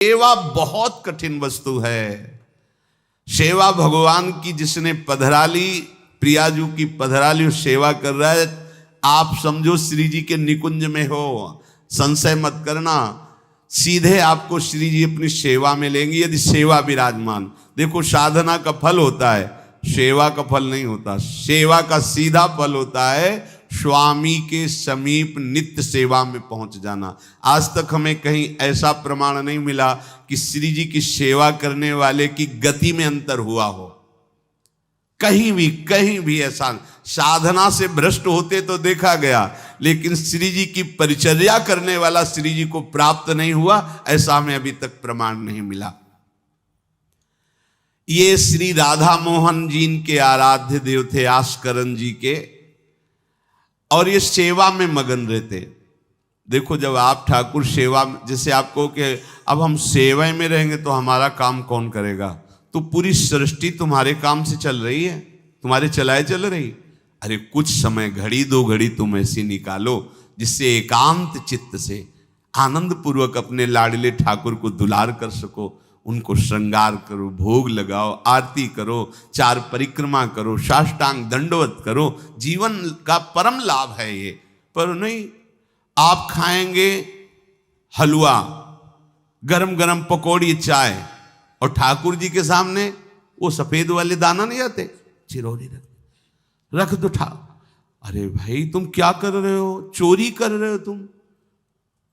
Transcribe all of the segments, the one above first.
सेवा बहुत कठिन वस्तु है। सेवा भगवान की जिसने पधराली, प्रियाजू की पधराली सेवा कर रहा है, आप समझो श्री जी के निकुंज में हो, संशय मत करना, सीधे आपको श्री जी अपनी सेवा में लेंगे यदि सेवा विराजमान। देखो साधना का फल होता है, सेवा का फल नहीं होता। सेवा का सीधा फल होता है स्वामी के समीप नित्य सेवा में पहुंच जाना। आज तक हमें कहीं ऐसा प्रमाण नहीं मिला कि श्री जी की सेवा करने वाले की गति में अंतर हुआ हो। कहीं भी ऐसा साधना से भ्रष्ट होते तो देखा गया, लेकिन श्री जी की परिचर्या करने वाला श्री जी को प्राप्त नहीं हुआ, ऐसा हमें अभी तक प्रमाण नहीं मिला। ये श्री राधा मोहन जी के आराध्य देव थे, आस्करन जी के, और ये सेवा में मगन रहते। देखो जब आप ठाकुर सेवा, जैसे आपको कि अब हम सेवा में रहेंगे तो हमारा काम कौन करेगा, तो पूरी सृष्टि तुम्हारे काम से चल रही है, तुम्हारे चलाए चल रही। अरे कुछ समय, घड़ी दो घड़ी तुम ऐसी निकालो जिससे एकांत चित्त से आनंद पूर्वक अपने लाडले ठाकुर को दुलार कर सको। उनको श्रृंगार करो, भोग लगाओ, आरती करो, चार परिक्रमा करो, साष्टांग दंडवत करो। जीवन का परम लाभ है ये। पर नहीं, आप खाएंगे हलवा, गरम गरम पकौड़ी, चाय, और ठाकुर जी के सामने वो सफेद वाले दाना नहीं आते, चिरौरी रख दो अरे भाई तुम क्या कर रहे हो, चोरी कर रहे हो तुम।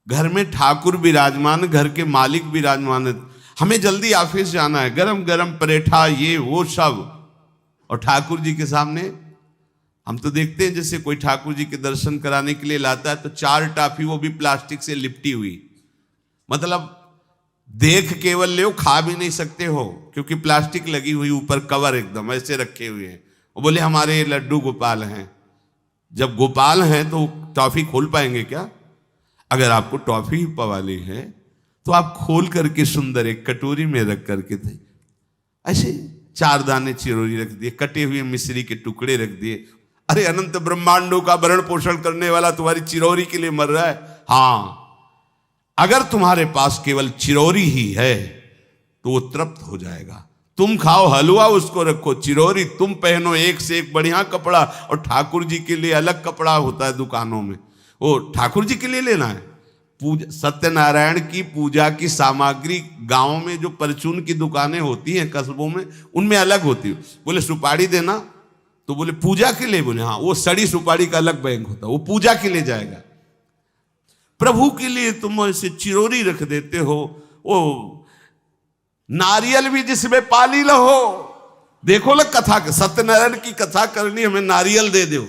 घर में ठाकुर विराजमान, घर के मालिक विराजमान, हमें जल्दी ऑफिस जाना है, गरम गरम परेठा ये वो सब, और ठाकुर जी के सामने हम तो देखते हैं जैसे कोई ठाकुर जी के दर्शन कराने के लिए लाता है तो 4 टाफी, वो भी प्लास्टिक से लिपटी हुई। मतलब देख केवल ले, खा भी नहीं सकते हो क्योंकि प्लास्टिक लगी हुई, ऊपर कवर एकदम ऐसे रखे हुए हैं। वो बोले हमारे लड्डू गोपाल हैं। जब गोपाल हैं तो टॉफी खोल पाएंगे क्या? अगर आपको टॉफी पवाली है तो आप खोल करके सुंदर एक कटोरी में रख करके थे, ऐसे 4 दाने चिरौरी रख दिए, कटे हुए मिश्री के टुकड़े रख दिए। अरे अनंत ब्रह्मांडों का भरण पोषण करने वाला तुम्हारी चिरौरी के लिए मर रहा है। हाँ, अगर तुम्हारे पास केवल चिरौरी ही है तो वो तृप्त हो जाएगा। तुम खाओ हलवा, उसको रखो, चिरौरी तुम पहनो, एक से एक बढ़िया कपड़ा, और ठाकुर जी के लिए अलग कपड़ा होता है दुकानों में, वो ठाकुर जी के लिए लेना है। पूजा, सत्यनारायण की पूजा की सामग्री गांव में जो परचून की दुकानें होती हैं कस्बों में, उनमें अलग होती है। बोले सुपारी देना, तो बोले पूजा के लिए, बोले हाँ, वो सड़ी सुपारी का अलग बैंक होता है, वो पूजा के लिए जाएगा। प्रभु के लिए तुम ऐसे चिरौरी रख देते हो। वो नारियल भी जिसमें पाली लो, देखो ना कथा, सत्यनारायण की कथा करनी, हमें नारियल दे दो।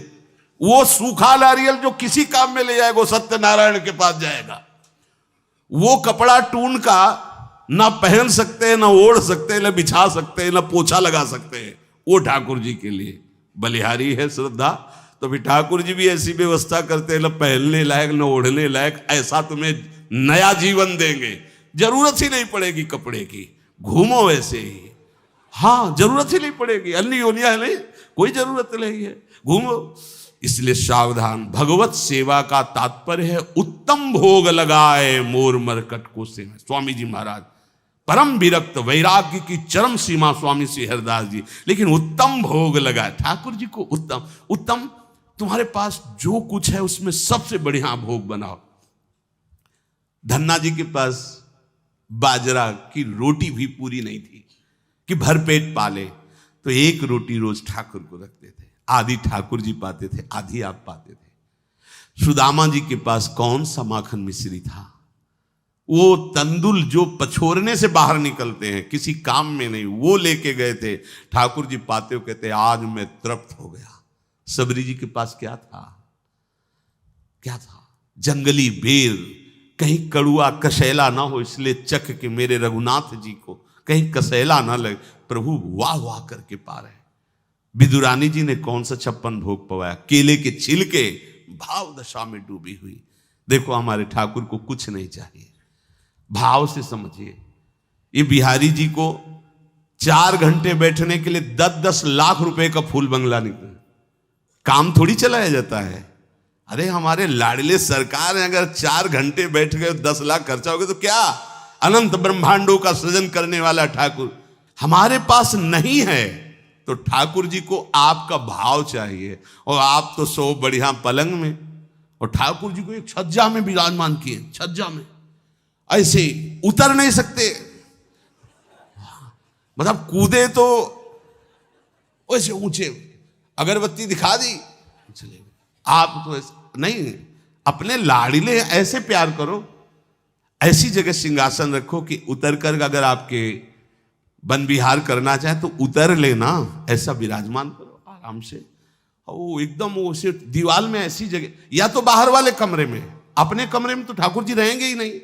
वो सूखा नारियल जो किसी काम में ले जाएगा वो सत्यनारायण के पास जाएगा। वो कपड़ा टून का ना पहन सकते हैं, ना ओढ़ सकते हैं, ना बिछा सकते हैं, ना पोछा लगा सकते हैं, वो ठाकुर जी के लिए बलिहारी है श्रद्धा। तो फिर ठाकुर जी भी ऐसी व्यवस्था करते हैं, ना पहनने लायक ना ओढ़ने लायक, ऐसा तुम्हें नया जीवन देंगे, जरूरत ही नहीं पड़ेगी कपड़े की, घूमो वैसे ही। हाँ, जरूरत ही नहीं पड़ेगी, अन्य योनिया है नहीं, कोई जरूरत नहीं है, घूमो। इसलिए सावधान। भगवत सेवा का तात्पर्य है उत्तम भोग लगाए मोर मरकट को से। स्वामी जी महाराज परम विरक्त, वैराग्य की चरम सीमा स्वामी श्री हरिदास जी, लेकिन उत्तम भोग लगाए ठाकुर जी को। उत्तम तुम्हारे पास जो कुछ है उसमें सबसे बढ़िया भोग बनाओ। धन्ना जी के पास बाजरा की रोटी भी पूरी नहीं थी कि भरपेट पाले, तो एक रोटी रोज ठाकुर को रखते थे। आधी ठाकुर जी पाते थे, आधी आप पाते थे। सुदामा जी के पास कौन सा माखन मिश्री था? वो तंदुल जो पछोरने से बाहर निकलते हैं, किसी काम में नहीं, वो लेके गए थे। ठाकुर जी पाते हो कहते आज मैं तृप्त हो गया। सबरी जी के पास क्या था? क्या था? जंगली बेर, कहीं कड़ुआ कसेला ना हो, इसलिए चख के मेरे रघुनाथ जी को कहीं कसेला ना लगे। प्रभु वाह वाह करके पा रहे। विदुरानी जी ने कौन सा 56 भोग पवाया? केले के छिलके, भाव दशा में डूबी हुई। देखो हमारे ठाकुर को कुछ नहीं चाहिए, भाव से समझिए। ये बिहारी जी को 4 घंटे बैठने के लिए 10-10 लाख रुपए का फूल बंगला निकला, काम थोड़ी चलाया जाता है। अरे हमारे लाडले सरकार है, अगर 4 घंटे बैठ गए 10 लाख खर्चा हो गया तो क्या? अनंत ब्रह्मांडों का सृजन करने वाला ठाकुर हमारे पास नहीं है, तो ठाकुर जी को आपका भाव चाहिए। और आप तो सो बढ़िया पलंग में, और ठाकुर जी को एक छज्जा में विराजमान किए, छज्जा में ऐसे उतर नहीं सकते, मतलब कूदे तो वैसे ऊंचे, अगरबत्ती दिखा दी चले। आप तो ऐसे नहीं, अपने लाड़िले ऐसे प्यार करो, ऐसी जगह सिंहासन रखो कि उतर कर अगर आपके वन विहार करना चाहे तो उतर लेना, ऐसा विराजमान करो आराम से। वो एकदम वो से दीवार में ऐसी जगह, या तो बाहर वाले कमरे में, अपने कमरे में तो ठाकुर जी रहेंगे ही नहीं।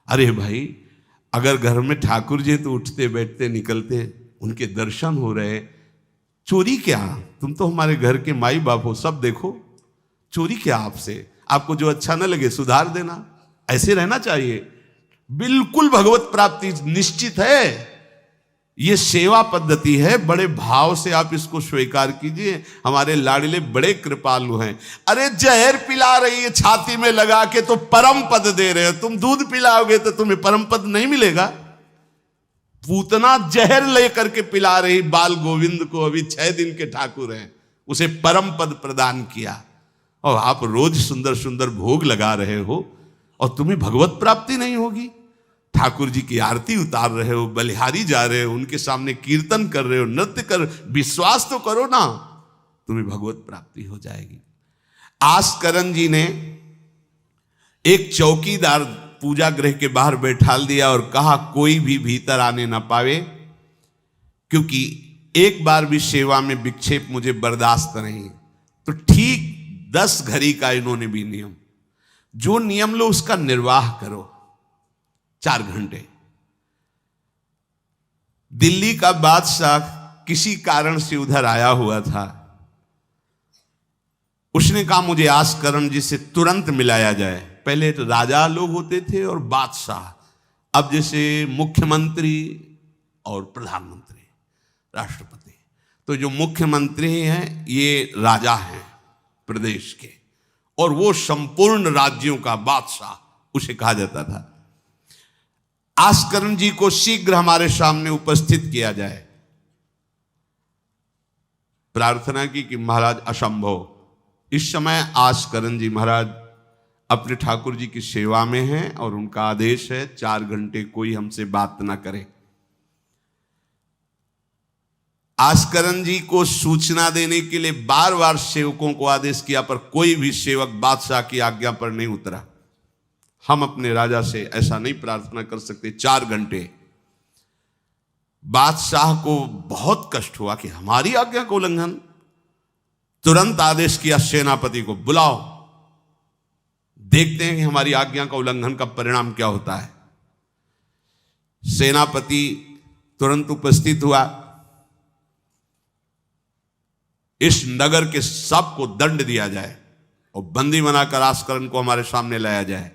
अरे भाई, अगर घर में ठाकुर जी तो उठते बैठते निकलते, उनके दर्शन हो रहे, चोरी क्या? तुम तो हमारे घर के माई बाप हो, सब देखो, चोरी क्या आपसे? आपको जो अच्छा न लगे सुधार देना, ऐसे रहना चाहिए। बिल्कुल भगवत प्राप्ति निश्चित है। ये सेवा पद्धति है, बड़े भाव से आप इसको स्वीकार कीजिए। हमारे लाडले बड़े कृपालु हैं। अरे जहर पिला रही है छाती में लगा के तो परम पद दे रहे हो, तुम दूध पिलाओगे तो तुम्हें परम पद नहीं मिलेगा। पूतना जहर लेकर के पिला रही बाल गोविंद को, अभी 6 दिन के ठाकुर हैं, उसे परम पद प्रदान किया, और आप रोज सुंदर सुंदर भोग लगा रहे हो और तुम्हें भगवत प्राप्ति नहीं होगी। ठाकुर जी की आरती उतार रहे हो, बलिहारी जा रहे हो, उनके सामने कीर्तन कर रहे हो, नृत्य कर, विश्वास तो करो ना, तुम्हें भगवत प्राप्ति हो जाएगी। आस्करन जी ने एक चौकीदार पूजा गृह के बाहर बैठाल दिया और कहा कोई भी भीतर आने ना पावे, क्योंकि एक बार भी सेवा में विक्षेप मुझे बर्दाश्त नहीं। तो ठीक 10 घड़ी का इन्होंने भी नियम, जो नियम लो उसका निर्वाह करो। 4 घंटे। दिल्ली का बादशाह किसी कारण से उधर आया हुआ था, उसने कहा मुझे आस्करण जी से तुरंत मिलाया जाए। पहले तो राजा लोग होते थे और बादशाह, अब जैसे मुख्यमंत्री और प्रधानमंत्री, राष्ट्रपति। तो जो मुख्यमंत्री हैं ये राजा हैं प्रदेश के, और वो संपूर्ण राज्यों का बादशाह उसे कहा जाता था। आस्करण जी को शीघ्र हमारे सामने उपस्थित किया जाए। प्रार्थना की कि महाराज असंभव, इस समय आस्करण जी महाराज अपने ठाकुर जी की सेवा में हैं और उनका आदेश है 4 घंटे कोई हमसे बात ना करे। आस्करण जी को सूचना देने के लिए बार बार सेवकों को आदेश किया, पर कोई भी सेवक बादशाह की आज्ञा पर नहीं उतरा। हम अपने राजा से ऐसा नहीं प्रार्थना कर सकते। 4 घंटे। बादशाह को बहुत कष्ट हुआ कि हमारी आज्ञा का उल्लंघन। तुरंत आदेश किया सेनापति को, बुलाओ, देखते हैं कि हमारी आज्ञा का उल्लंघन का परिणाम क्या होता है। सेनापति तुरंत उपस्थित हुआ। इस नगर के सबको दंड दिया जाए और बंदी बनाकर आस्करण को हमारे सामने लाया जाए,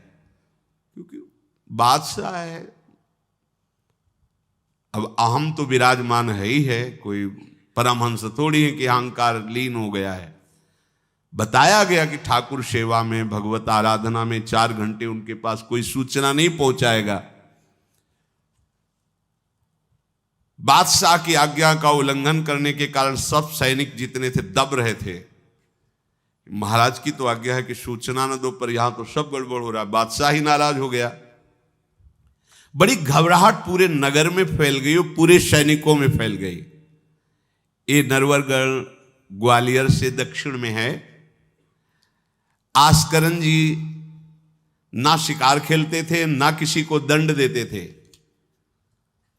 क्योंकि बादशाह है। अब अहम तो विराजमान है ही है, कोई परमहंस थोड़ी है कि अहंकार लीन हो गया है। बताया गया कि ठाकुर सेवा में, भगवत आराधना में 4 घंटे उनके पास कोई सूचना नहीं पहुंचाएगा। बादशाह की आज्ञा का उल्लंघन करने के कारण सब सैनिक जितने थे दब रहे थे। महाराज की तो आज्ञा है कि सूचना न दो, पर यहां तो सब गड़बड़ हो रहा है। बादशाह ही नाराज हो गया। बड़ी घबराहट पूरे नगर में फैल गई और पूरे सैनिकों में फैल गई। ये नरवरगढ़ ग्वालियर से दक्षिण में है। आस्करण जी ना शिकार खेलते थे, ना किसी को दंड देते थे,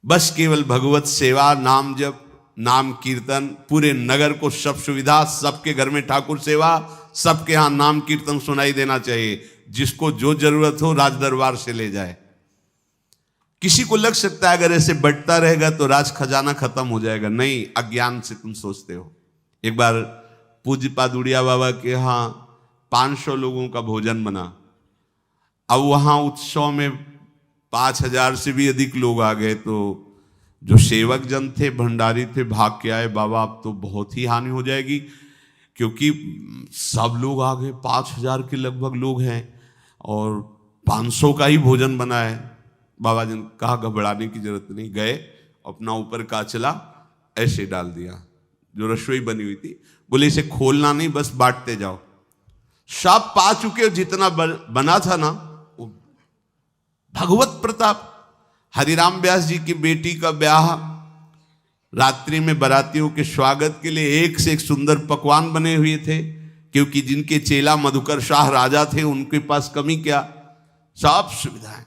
बस केवल भगवत सेवा, नाम जप, नाम कीर्तन। पूरे नगर को सब सुविधा, सबके घर में ठाकुर सेवा, सबके यहां नाम कीर्तन सुनाई देना चाहिए। जिसको जो जरूरत हो राज दरबार से ले जाए। किसी को लग सकता है अगर ऐसे बढ़ता रहेगा तो राज खजाना खत्म हो जाएगा। नहीं, अज्ञान से तुम सोचते हो। एक बार पूज्य पादुड़िया बाबा के यहाँ 500 लोगों का भोजन बना। अब वहां उत्सव में 5000 से भी अधिक लोग आ गए, तो जो सेवक जन थे, भंडारी थे, भाग के आए, बाबा अब तो बहुत ही हानि हो जाएगी, क्योंकि सब लोग आ गए, 5000 के लगभग लोग हैं और 500 का ही भोजन बना है। बाबा जी ने कहा घबराने की जरूरत नहीं, गए अपना ऊपर का चला ऐसे डाल दिया जो रसोई बनी हुई थी, बोले इसे खोलना नहीं, बस बांटते जाओ। सब पा चुके, जितना बना था ना वो भगवत प्रताप। हरिराम व्यास जी की बेटी का ब्याह, रात्रि में बारातियों के स्वागत के लिए एक से एक सुंदर पकवान बने हुए थे, क्योंकि जिनके चेला मधुकर शाह राजा थे उनके पास कमी क्या, सब सुविधाएं।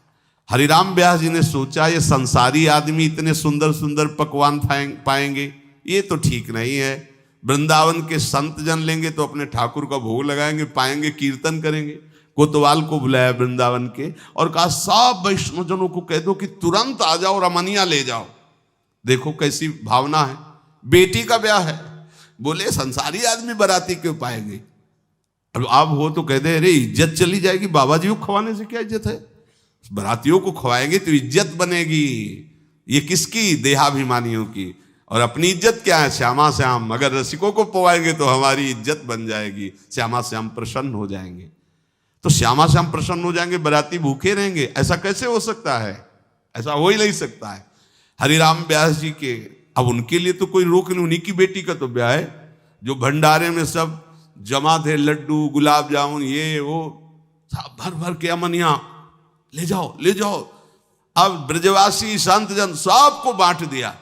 हरिराम व्यास जी ने सोचा ये संसारी आदमी इतने सुंदर सुंदर पकवान पाएंगे, ये तो ठीक नहीं है। वृंदावन के संत जन लेंगे तो अपने ठाकुर का भोग लगाएंगे, पाएंगे, कीर्तन करेंगे। कोतवाल को बुलाया वृंदावन के और कहा सब वैष्णव जनों को कह दो कि तुरंत आ जाओ, रमनिया ले जाओ। देखो कैसी भावना है, बेटी का ब्याह है। बोले संसारी आदमी बाराती क्यों पाएंगे, अब आप हो तो कह दे अरे इज्जत चली जाएगी, बाबा जी को खवाने से क्या इज्जत है, बारातियों को खवाएंगे तो इज्जत बनेगी। ये किसकी, देहाभिमानियों की। और अपनी इज्जत क्या है, श्यामा श्याम। अगर रसिकों को पवाएंगे तो हमारी इज्जत बन जाएगी, श्यामा श्याम प्रसन्न हो जाएंगे। तो श्यामा श्याम प्रसन्न हो जाएंगे, बाराती भूखे रहेंगे, ऐसा कैसे हो सकता है, ऐसा हो ही नहीं सकता है। हरिराम व्यास जी के, अब उनके लिए तो कोई रोक नहीं, उन्हीं की बेटी का तो ब्याह है। जो भंडारे में सब जमा थे, लड्डू गुलाब जामुन ये वो सब भर भर के अमनिया, ले जाओ ले जाओ। अब ब्रजवासी संत जन सबको बांट दिया,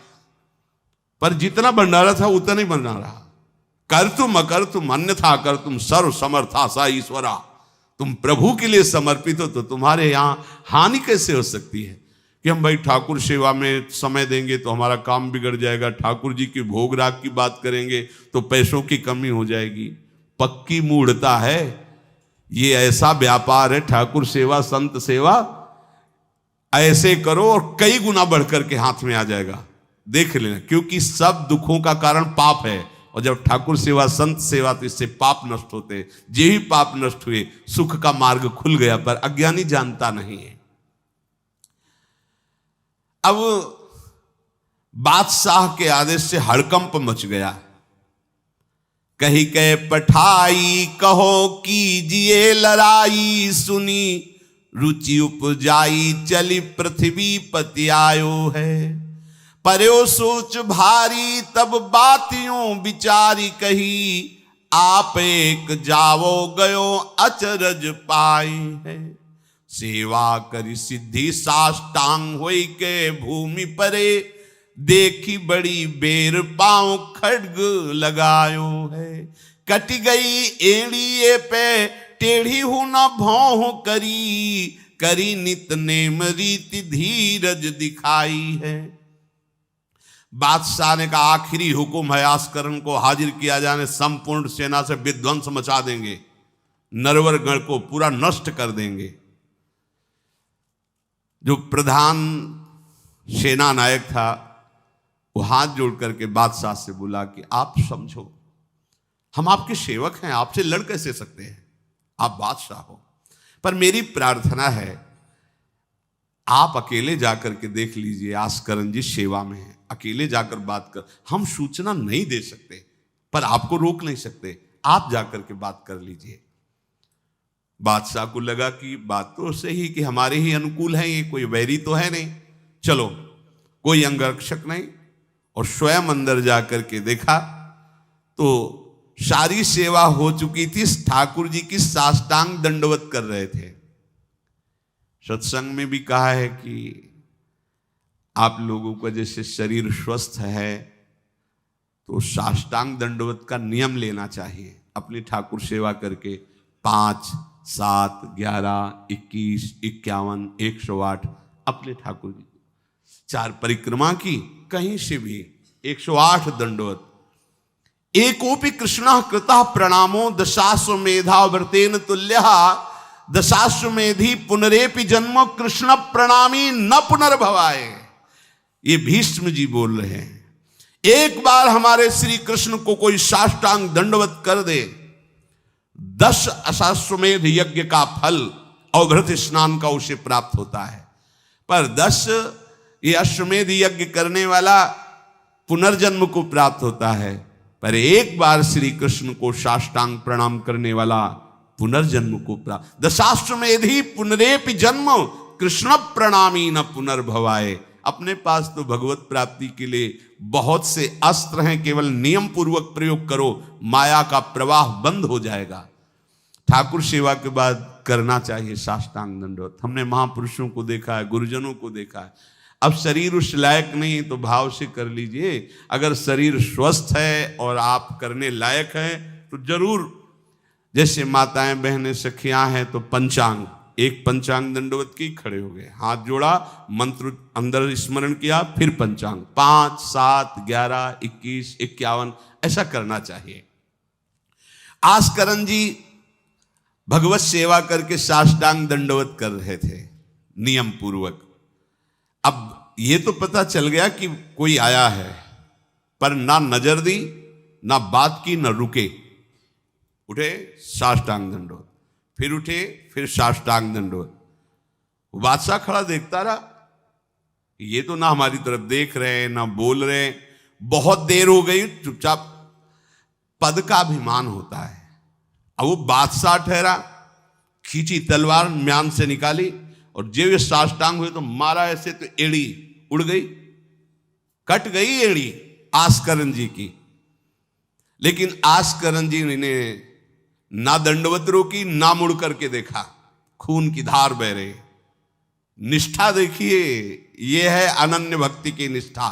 पर जितना भंडारा था उतना ही बना रहा। कर तुम अकर तुम अन्यथा कर तुम सर्व समर्था सा ईश्वरा। तुम प्रभु के लिए समर्पित हो तो तुम्हारे यहां हानि कैसे हो सकती है कि हम भाई ठाकुर सेवा में समय देंगे तो हमारा काम बिगड़ जाएगा, ठाकुर जी की भोग राग की बात करेंगे तो पैसों की कमी हो जाएगी। पक्की मूढ़ता है, ये ऐसा व्यापार है ठाकुर सेवा संत सेवा, ऐसे करो और कई गुना बढ़कर के हाथ में आ जाएगा, देख लेना। क्योंकि सब दुखों का कारण पाप है, और जब ठाकुर सेवा संत सेवा तो इससे पाप नष्ट होते। जे ही पाप नष्ट हुए सुख का मार्ग खुल गया, पर अज्ञानी जानता नहीं है। अब बादशाह के आदेश से हड़कंप मच गया। कही के पठाई कहो कीजिए लड़ाई, सुनी रुचि उपजाई चली पृथ्वी पति आयो है। पर्यो सोच भारी तब बातियों विचारी कही, आप एक जावो गयो अचरज पाई है। सेवा करी सिद्धि साष्टांग होई के भूमि परे, देखी बड़ी बेर पांव खड्ग लगायो है। कट गई एड़िए पे टेढ़ी हूं न भौं करी, करी नित नेम रीति धीरज दिखाई है। बादशाह ने कहा आखिरी हुक्म है, आस्करण को हाजिर किया जाने, संपूर्ण सेना से विध्वंस मचा देंगे, नरवर गण को पूरा नष्ट कर देंगे। जो प्रधान सेना नायक था वो हाथ जोड़ करके बादशाह से बोला कि आप समझो, हम आपके सेवक हैं, आपसे लड़ कैसे सकते हैं, आप बादशाह हो, पर मेरी प्रार्थना है आप अकेले जाकर के देख लीजिए, आस्करण जी सेवा में है, अकेले जाकर बात कर। हम सूचना नहीं दे सकते पर आपको रोक नहीं सकते, आप जाकर के बात कर लीजिए। बादशाह को लगा कि बात तो सही कि हमारे ही अनुकूल है, ये कोई वैरी तो है नहीं, चलो कोई अंगरक्षक नहीं। और स्वयं अंदर जाकर के देखा तो सारी सेवा हो चुकी थी, ठाकुर जी की साष्टांग दंडवत कर रहे थे। सत्संग में भी कहा है कि आप लोगों का जैसे शरीर स्वस्थ है तो साष्टांग दंडवत का नियम लेना चाहिए। अपनी ठाकुर सेवा करके 5, 7, 11, 21, 51, 108 अपने ठाकुर जी 4 परिक्रमा की, कहीं से भी 108 दंडवत। एकोपि कृष्ण कृतः प्रणामो दशाश्वमेधा व्रतेन तुल्यः, दशाश्वमेधी पुनरेपि जन्म कृष्ण प्रणामी न पुनर्भवाए। ये भीष्म जी बोल रहे हैं, एक बार हमारे श्री कृष्ण को कोई साष्टांग दंडवत कर दे, 10 अश्वमेध यज्ञ का फल और घृत स्नान का उसे प्राप्त होता है। पर 10 ये अश्वमेध यज्ञ करने वाला पुनर्जन्म को प्राप्त होता है, पर एक बार श्री कृष्ण को साष्टांग प्रणाम करने वाला पुनर्जन्म को प्राप्त। दशाश्वमेधी पुनरेपि जन्म कृष्ण प्रणामी न पुनर्भवाए। अपने पास तो भगवत प्राप्ति के लिए बहुत से अस्त्र हैं, केवल नियम पूर्वक प्रयोग करो, माया का प्रवाह बंद हो जाएगा। ठाकुर सेवा के बाद करना चाहिए साष्टांग दंडवत। हमने महापुरुषों को देखा है, गुरुजनों को देखा है। अब शरीर उस लायक नहीं है तो भाव से कर लीजिए। अगर शरीर स्वस्थ है और आप करने लायक हैं तो जरूर, जैसे माताएं बहनें सखियां हैं तो पंचांग, एक पंचांग दंडवत की, खड़े हो गए, हाथ जोड़ा, मंत्र अंदर स्मरण किया, फिर पंचांग 5, 7, 11, 21, 51 ऐसा करना चाहिए। आस्करण जी भगवत सेवा करके साष्टांग दंडवत कर रहे थे नियम पूर्वक। अब ये तो पता चल गया कि कोई आया है, पर ना नजर दी, ना बात की, ना रुके, उठे साष्टांग दंडवत, फिर उठे, फिर साष्टांग दंडवत। बादशाह खड़ा देखता रहा, ये तो ना हमारी तरफ देख रहे हैं ना बोल रहे हैं। बहुत देर हो गई, चुपचाप। पद का अभिमान होता है। अब वो बादशाह ठहरा, खींची तलवार, म्यान से निकाली और जब ये साष्टांग हुए तो मारा ऐसे तो एड़ी उड़ गई, कट गई एड़ी आस्करण जी की। लेकिन आस्करण जी ने ना दंडवत रोकी, ना मुड़ करके देखा, खून की धार बह रही। निष्ठा देखिए, यह है अनन्य भक्ति की निष्ठा।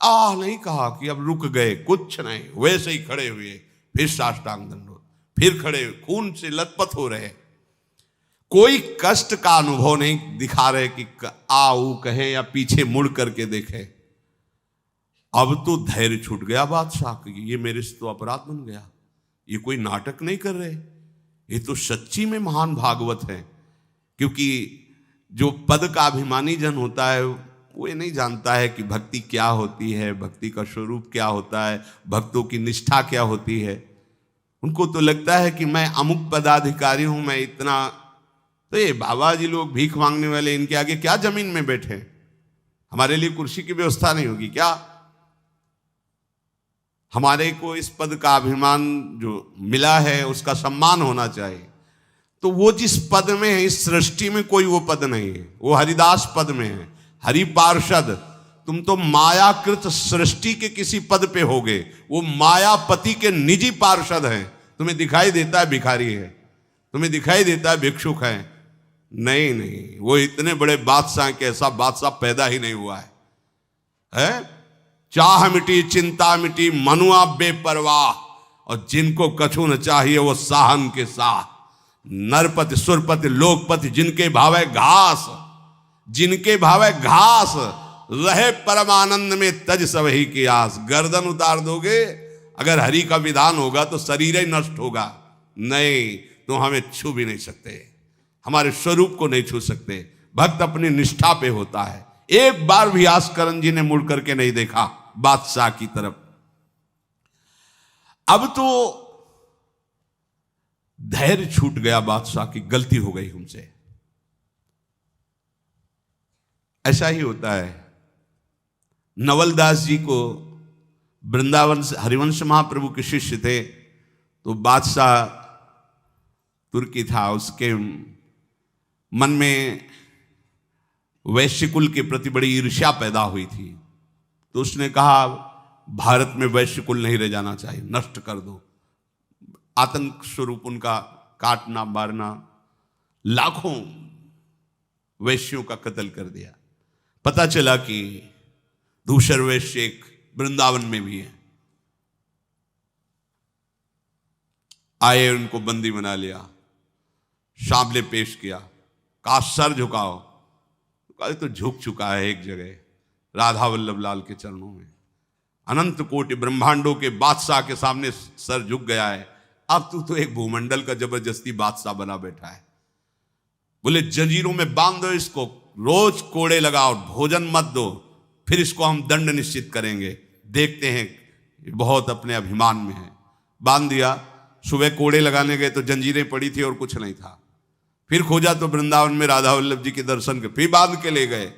नहीं कहा कि अब रुक गए, कुछ नहीं, वैसे ही खड़े हुए, फिर साष्टांग दंडवत, फिर खड़े, खून से लथपथ हो रहे। कोई कष्ट का अनुभव नहीं दिखा रहे कि आओ कहे या पीछे मुड़ करके देखे। अब तो धैर्य छूट गया बादशाह की, ये मेरे से तो अपराध बन गया, ये कोई नाटक नहीं कर रहे, ये तो सच्ची में महान भागवत है। क्योंकि जो पद का अभिमानी जन होता है वो ये नहीं जानता है कि भक्ति क्या होती है, भक्ति का स्वरूप क्या होता है, भक्तों की निष्ठा क्या होती है। उनको तो लगता है कि मैं अमुक पदाधिकारी हूं, मैं इतना, तो ये बाबा जी लोग भीख मांगने वाले, इनके आगे क्या जमीन में बैठे, हमारे लिए कुर्सी की व्यवस्था नहीं होगी क्या? हमारे को इस पद का अभिमान जो मिला है उसका सम्मान होना चाहिए। तो वो जिस पद में है, इस सृष्टि में कोई वो पद नहीं है, वो हरिदास पद में है, हरि पार्षद। तुम तो मायाकृत सृष्टि के किसी पद पे होगे, वो मायापति के निजी पार्षद हैं। तुम्हें दिखाई देता है भिखारी है, तुम्हें दिखाई देता है भिक्षुक है, नहीं नहीं, वो इतने बड़े बादशाह के ऐसा बादशाह पैदा ही नहीं हुआ है? चाह मिटी चिंता मिटी मनुआ बेपरवाह, और जिनको कछु न चाहिए वो साहन के साथ। नरपति सुरपति लोकपति जिनके भावे घास, जिनके भावे घास, रहे परमानंद में तज सब ही की आस। गर्दन उतार दोगे, अगर हरि का विधान होगा तो शरीर ही नष्ट होगा, नहीं तो हमें छू भी नहीं सकते, हमारे स्वरूप को नहीं छू सकते। भक्त अपनी निष्ठा पे होता है। एक बार भी आस्करण जी ने मुड़ करके नहीं देखा बादशाह की तरफ। अब तो धैर्य छूट गया बादशाह की, गलती हो गई हमसे। ऐसा ही होता है। नवलदास जी को वृंदावन से हरिवंश महाप्रभु के शिष्य थे, तो बादशाह तुर्की था, उसके मन में वैश्यकुल के प्रति बड़ी ईर्ष्या पैदा हुई थी। तो उसने कहा भारत में वैश्यकुल नहीं रह जाना चाहिए, नष्ट कर दो। आतंक स्वरूप उनका काटना मारना, लाखों वैश्यों का कत्ल कर दिया। पता चला कि दूसर वैश्य एक वृंदावन में भी है। आए, उनको बंदी बना लिया, सामने पेश किया, कहा सर झुकाओ। कहा तो झुक चुका है एक जगह, राधा वल्लभ लाल के चरणों में। अनंत कोटि ब्रह्मांडों के बादशाह के सामने सर झुक गया है। अब तू तो एक भूमंडल का जबरदस्ती बादशाह बना बैठा है। बोले जंजीरों में बांध दो इसको, रोज कोड़े लगाओ, भोजन मत दो, फिर इसको हम दंड निश्चित करेंगे, देखते हैं, बहुत अपने अभिमान में है। बांध दिया। सुबह कोड़े लगाने गए तो जंजीरें पड़ी थी और कुछ नहीं था। फिर खोजा तो वृंदावन में राधा वल्लभ जी के दर्शन के, फिर बांध के ले गए।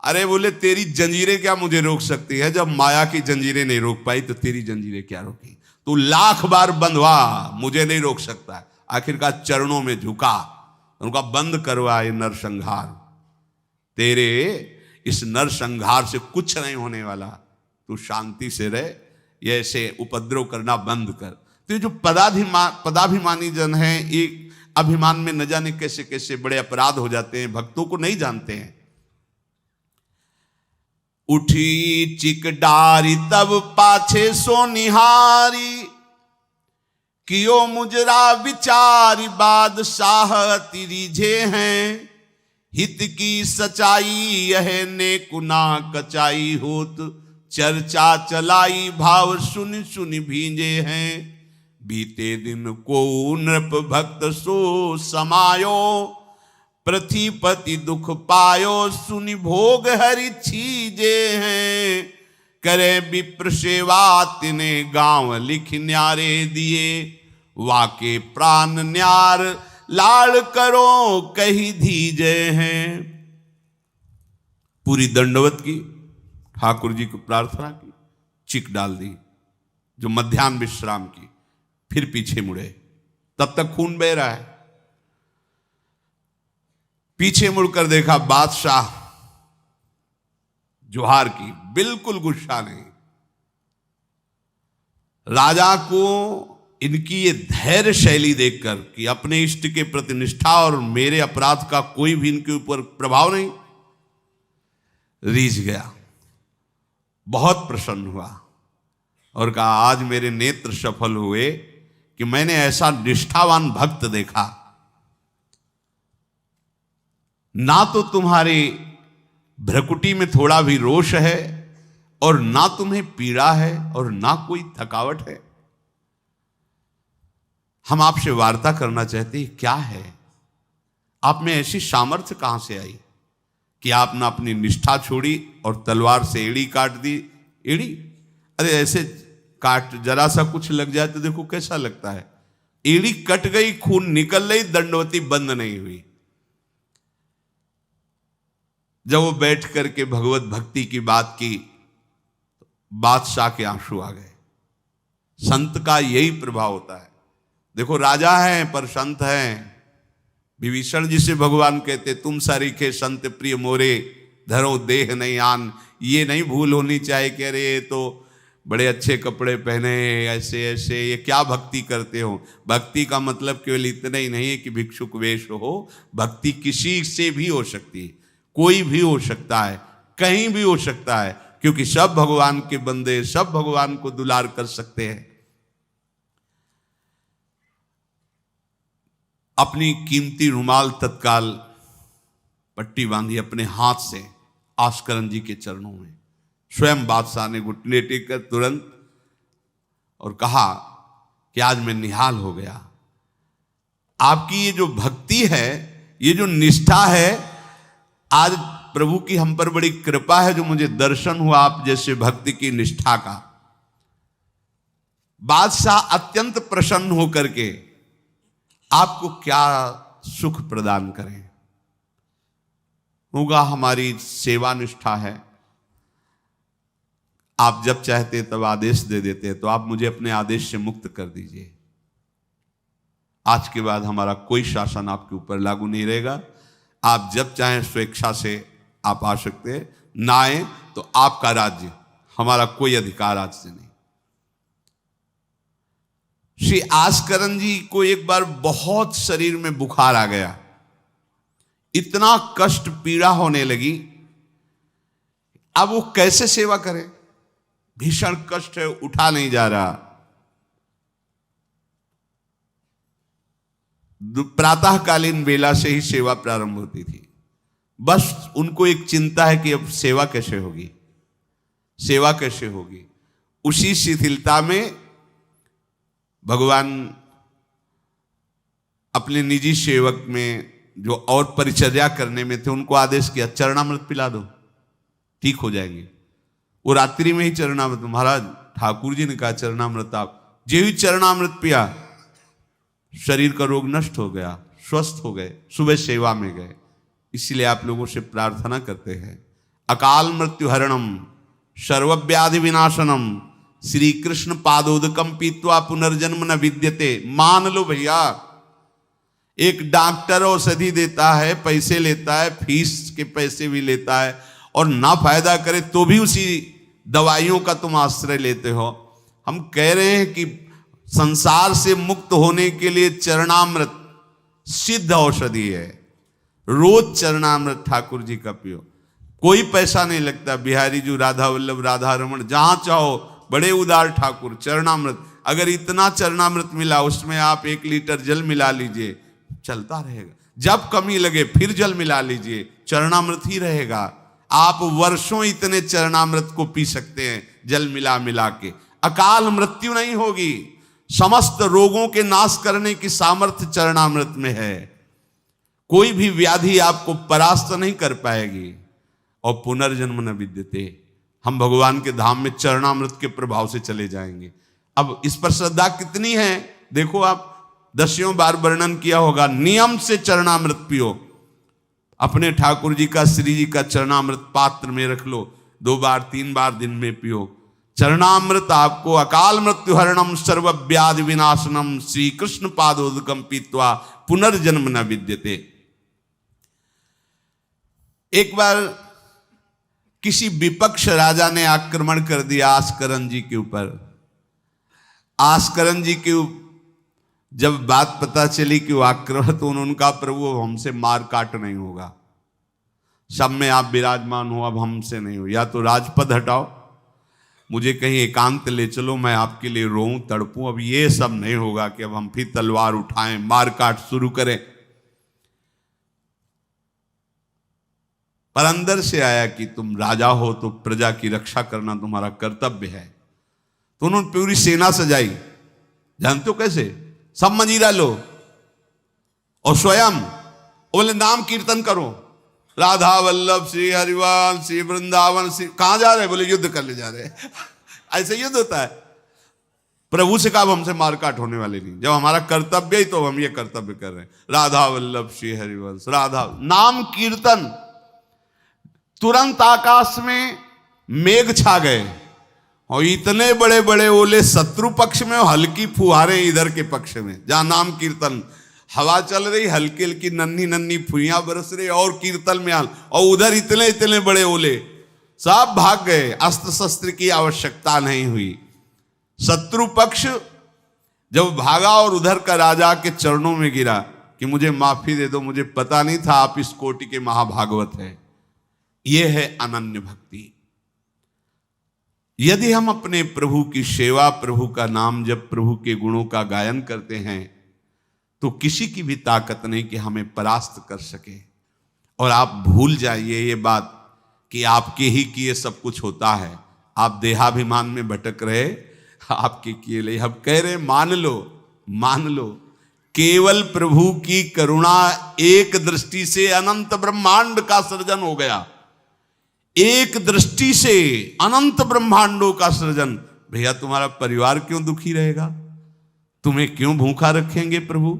अरे बोले तेरी जंजीरें क्या मुझे रोक सकती है? जब माया की जंजीरें नहीं रोक पाई तो तेरी जंजीरें क्या रोकी? तू लाख बार बंधवा, मुझे नहीं रोक सकता है। आखिरकार चरणों में झुका, उनका बंद करवाए नरसंहार। तेरे इस नर संहार से कुछ नहीं होने वाला, तू शांति से रह, ये ऐसे उपद्रव करना बंद कर। तो ये जो पदाभिमानी जन हैं, एक अभिमान में न जाने कैसे कैसे बड़े अपराध हो जाते हैं, भक्तों को नहीं जानते हैं। उठी चिक डारी तब पाछे सो निहारी, कियो मुजरा विचारी बादशाह अति रीझे हैं। हित की सचाई यह ने कुना कचाई होत, चर्चा चलाई भाव सुन सुन भींजे हैं। बीते दिन को नृप भक्त सो समायो, पृथ्वीपति दुख पायो सुनि भोग हरि छीजे हैं। करे विप्र सेवा तिने गांव लिख न्यारे दिए, वाके प्राण न्यार लाड़ करो कही धीजे हैं। पूरी दंडवत की, ठाकुर जी को प्रार्थना की, चिक डाल दी जो मध्याह्न विश्राम की, फिर पीछे मुड़े, तब तक खून बह रहा है। पीछे मुड़कर देखा, बादशाह जोहार की, बिल्कुल गुस्सा नहीं। राजा को इनकी ये धैर्य शैली देखकर कि अपने इष्ट के प्रति निष्ठा और मेरे अपराध का कोई भी इनके ऊपर प्रभाव नहीं, रीझ गया, बहुत प्रसन्न हुआ और कहा, आज मेरे नेत्र सफल हुए कि मैंने ऐसा निष्ठावान भक्त देखा। ना तो तुम्हारी भ्रकुटी में थोड़ा भी रोष है, और ना तुम्हें पीड़ा है, और ना कोई थकावट है। हम आपसे वार्ता करना चाहते हैं, क्या है आप में ऐसी सामर्थ्य कहां से आई कि आपने अपनी निष्ठा छोड़ी और तलवार से एड़ी काट दी। एड़ी, अरे ऐसे काट, जरा सा कुछ लग जाए तो देखो कैसा लगता है। एड़ी कट गई, खून निकल गई, दंडवती बंद नहीं हुई। जब वो बैठ करके भगवत भक्ति की बात की, बादशाह के आंसू आ गए। संत का यही प्रभाव होता है। देखो राजा हैं पर संत हैं। विभीषण जी से भगवान कहते, तुम सरीखे संत प्रिय मोरे, धरो देह नहीं आन। ये नहीं भूल होनी चाहिए कि अरे ये तो बड़े अच्छे कपड़े पहने, ऐसे ऐसे, ये क्या भक्ति करते हो। भक्ति का मतलब केवल इतना ही नहीं है कि भिक्षुक वेश हो। भक्ति किसी से भी हो सकती है, कोई भी हो सकता है, कहीं भी हो सकता है, क्योंकि सब भगवान के बंदे, सब भगवान को दुलार कर सकते हैं। अपनी कीमती रुमाल तत्काल पट्टी बांधी अपने हाथ से आस्करन जी के चरणों में। स्वयं बादशाह ने घुटने टेक कर तुरंत और कहा कि आज मैं निहाल हो गया। आपकी ये जो भक्ति है, ये जो निष्ठा है, आज प्रभु की हम पर बड़ी कृपा है जो मुझे दर्शन हुआ आप जैसे भक्ति की निष्ठा का। बादशाह अत्यंत प्रसन्न होकर के आपको क्या सुख प्रदान करें। होगा हमारी सेवा निष्ठा है, आप जब चाहते तब आदेश दे देते हैं, तो आप मुझे अपने आदेश से मुक्त कर दीजिए। आज के बाद हमारा कोई शासन आपके ऊपर लागू नहीं रहेगा। आप जब चाहें स्वेच्छा से आप आ सकते हैं, ना आए तो आपका राज्य, हमारा कोई अधिकार आज से नहीं। श्री आस्करन जी को एक बार बहुत शरीर में बुखार आ गया, इतना कष्ट पीड़ा होने लगी। अब वो कैसे सेवा करें, भीषण कष्ट है, उठा नहीं जा रहा। प्रातःकालीन बेला से ही सेवा प्रारंभ होती थी। बस उनको एक चिंता है कि अब सेवा कैसे होगी, सेवा कैसे होगी। उसी शिथिलता में भगवान अपने निजी सेवक में जो और परिचर्या करने में थे, उनको आदेश किया, चरणामृत पिला दो, ठीक हो जाएंगे। वो रात्रि में ही चरणामृत, महाराज ठाकुर जी ने कहा चरणामृत, आप जो ही चरणामृत पिया, शरीर का रोग नष्ट हो गया, स्वस्थ हो गए, सुबह सेवा में गए। इसीलिए आप लोगों से प्रार्थना करते हैं, अकाल मृत्यु हरणम सर्वव्याधि विनाशनम श्री कृष्ण पादोदकम पीत्वा पुनर्जन्म न विद्यते। मान लो भैया, एक डॉक्टर औषधि देता है, पैसे लेता है, फीस के पैसे भी लेता है, और ना फायदा करे तो भी उसी दवाइयों का तुम आश्रय लेते हो। हम कह रहे हैं कि संसार से मुक्त होने के लिए चरणामृत सिद्ध औषधि है। रोज चरणामृत ठाकुर जी का पियो, कोई पैसा नहीं लगता। बिहारी जी, राधा वल्लभ, राधा रमन, जहां चाहो, बड़े उदार ठाकुर। चरणामृत, अगर इतना चरणामृत मिला उसमें आप 1 लीटर जल मिला लीजिए, चलता रहेगा। जब कमी लगे फिर जल मिला लीजिए, चरणामृत ही रहेगा। आप वर्षों इतने चरणामृत को पी सकते हैं जल मिला मिला के, अकाल मृत्यु नहीं होगी। समस्त रोगों के नाश करने की सामर्थ्य चरणामृत में है। कोई भी व्याधि आपको परास्त नहीं कर पाएगी। और पुनर्जन्म न विद्यते, हम भगवान के धाम में चरणामृत के प्रभाव से चले जाएंगे। अब इस पर श्रद्धा कितनी है देखो आप, 10 बार वर्णन किया होगा। नियम से चरणामृत पियो, अपने ठाकुर जी का, श्री जी का चरणामृत पात्र में रख लो, 2 बार 3 बार दिन में पियो। चरणामृत आपको अकाल मृत्यु हरणम सर्व व्याधि विनाशनम श्री कृष्ण पादोदकम पीत्वा पुनर्जन्म न विद्यते। एक बार किसी विपक्ष राजा ने आक्रमण कर दिया आस्करन जी के ऊपर। आस्करन जी के जब बात पता चली कि वो आक्रमण, तो उनका प्रभु हमसे मार काट नहीं होगा, सब में आप विराजमान हो, अब हमसे नहीं हो, या तो राजपद हटाओ, मुझे कहीं एकांत ले चलो, मैं आपके लिए रोऊं तड़पूं, अब ये सब नहीं होगा कि अब हम फिर तलवार उठाएं, मार काट शुरू करें। पर अंदर से आया कि तुम राजा हो तो प्रजा की रक्षा करना तुम्हारा कर्तव्य है। तो उन्होंने पूरी सेना सजाई, जानते हो कैसे? सब मंजीरा लो और स्वयं बोले नाम कीर्तन करो, राधा वल्लभ श्री हरिवाल श्री वृंदावन श्री। कहां जा रहे? बोले युद्ध करने जा रहे हैं। ऐसे युद्ध होता है। प्रभु से कहा हमसे मारकाट होने वाले नहीं, जब हमारा कर्तव्य ही तो हम ये कर्तव्य कर रहे हैं। राधा वल्लभ श्री हरिवंश, राधा नाम कीर्तन। तुरंत आकाश में मेघ छा गए और इतने बड़े बड़े ओले शत्रु पक्ष में और हल्की फुहारें इधर के पक्ष में। जहां नाम कीर्तन, हवा चल रही, हल्की हल्की नन्ही नन्ही फुइयां बरस रही और कीर्तन में हाल, और उधर इतने इतने बड़े ओले, सब भाग गए। अस्त्र शस्त्र की आवश्यकता नहीं हुई। शत्रु पक्ष जब भागा और उधर का राजा के चरणों में गिरा कि मुझे माफी दे दो, मुझे पता नहीं था आप इस कोटि के महाभागवत हैं। यह है अनन्य भक्ति। यदि हम अपने प्रभु की सेवा, प्रभु का नाम जब, प्रभु के गुणों का गायन करते हैं, तो किसी की भी ताकत नहीं कि हमें परास्त कर सके। और आप भूल जाइए ये बात कि आपके ही किए सब कुछ होता है। आप देहाभिमान में भटक रहे, आपके किए ले। हम कह रहे मान लो, मान लो, केवल प्रभु की करुणा एक दृष्टि से अनंत ब्रह्मांड का सृजन हो गया। एक दृष्टि से अनंत ब्रह्मांडों का सृजन। भैया तुम्हारा परिवार क्यों दुखी रहेगा? तुम्हें क्यों भूखा रखेंगे प्रभु?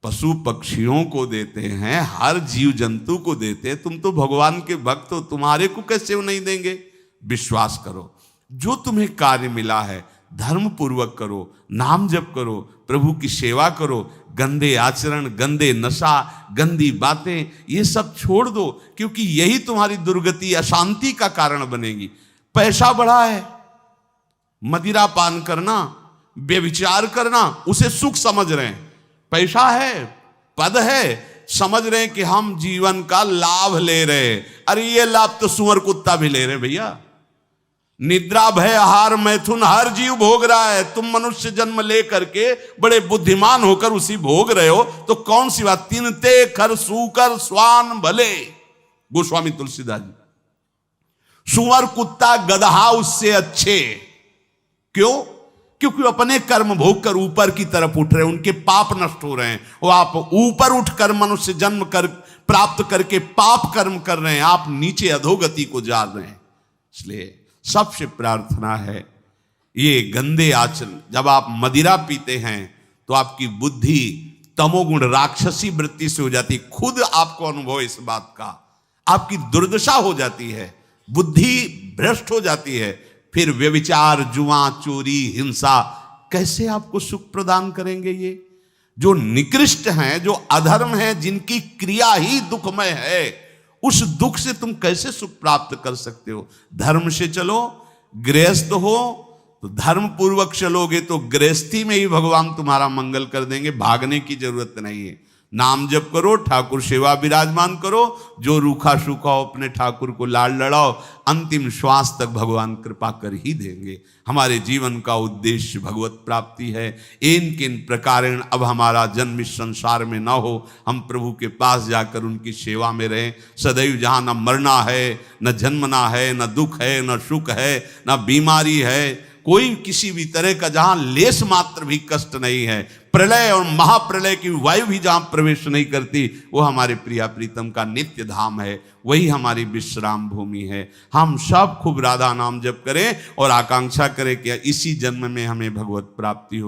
पशु पक्षियों को देते हैं, हर जीव जंतु को देते हैं। तुम तो भगवान के भक्त हो, तुम्हारे को कैसे वो नहीं देंगे? विश्वास करो, जो तुम्हें कार्य मिला है धर्म पूर्वक करो, नाम जप करो, प्रभु की सेवा करो। गंदे आचरण, गंदे नशा, गंदी बातें, ये सब छोड़ दो, क्योंकि यही तुम्हारी दुर्गति, अशांति का कारण बनेगी। पैसा बढ़ा है, मदिरा पान करना, व्यभिचार करना, उसे सुख समझ रहे हैं। पैसा है, पद है, समझ रहे हैं कि हम जीवन का लाभ ले रहे हैं। अरे ये लाभ तो सुअर कुत्ता भी ले रहे भैया। निद्रा भय आहार मैथुन हर जीव भोग रहा है। तुम मनुष्य जन्म ले करके बड़े बुद्धिमान होकर उसी भोग रहे हो, तो कौन सी बात? तिनते खर सूकर स्वान भले, गोस्वामी तुलसीदास जी। सुअर कुत्ता गदहा उससे अच्छे। क्यों? क्योंकि अपने कर्म भोग कर ऊपर की तरफ उठ रहे हैं, उनके पाप नष्ट हो रहे हैं। वो आप ऊपर उठकर मनुष्य जन्म कर प्राप्त करके पाप कर्म कर रहे हैं, आप नीचे अधोगति को जा रहे हैं। इसलिए सबसे प्रार्थना है, ये गंदे आचरण, जब आप मदिरा पीते हैं तो आपकी बुद्धि तमोगुण राक्षसी वृत्ति से हो जाती। खुद आपको अनुभव इस बात का, आपकी दुर्दशा हो जाती है, बुद्धि भ्रष्ट हो जाती है। फिर व्यभिचार, जुआ, चोरी, हिंसा कैसे आपको सुख प्रदान करेंगे? ये जो निकृष्ट हैं, जो अधर्म है, जिनकी क्रिया ही दुखमय है, उस दुख से तुम कैसे सुख प्राप्त कर सकते हो? धर्म से चलो, गृहस्थ हो तो धर्म पूर्वक चलोगे तो गृहस्थी में ही भगवान तुम्हारा मंगल कर देंगे, भागने की जरूरत नहीं है। नाम जप करो, ठाकुर सेवा विराजमान करो, जो रूखा सूखा हो अपने ठाकुर को लाड लड़ाओ, अंतिम श्वास तक भगवान कृपा कर ही देंगे। हमारे जीवन का उद्देश्य भगवत प्राप्ति है। इन किन प्रकारेण अब हमारा जन्म इस संसार में न हो, हम प्रभु के पास जाकर उनकी सेवा में रहें सदैव, जहाँ न मरना है, न जन्मना है, न दुख है, न सुख है, न बीमारी है, कोई किसी भी तरह का जहां लेस मात्र भी कष्ट नहीं है, प्रलय और महाप्रलय की वायु भी जहां प्रवेश नहीं करती, वो हमारे प्रिया प्रीतम का नित्य धाम है, वही हमारी विश्राम भूमि है। हम सब खूब राधा नाम जप करें और आकांक्षा करें कि इसी जन्म में हमें भगवत प्राप्ति हो।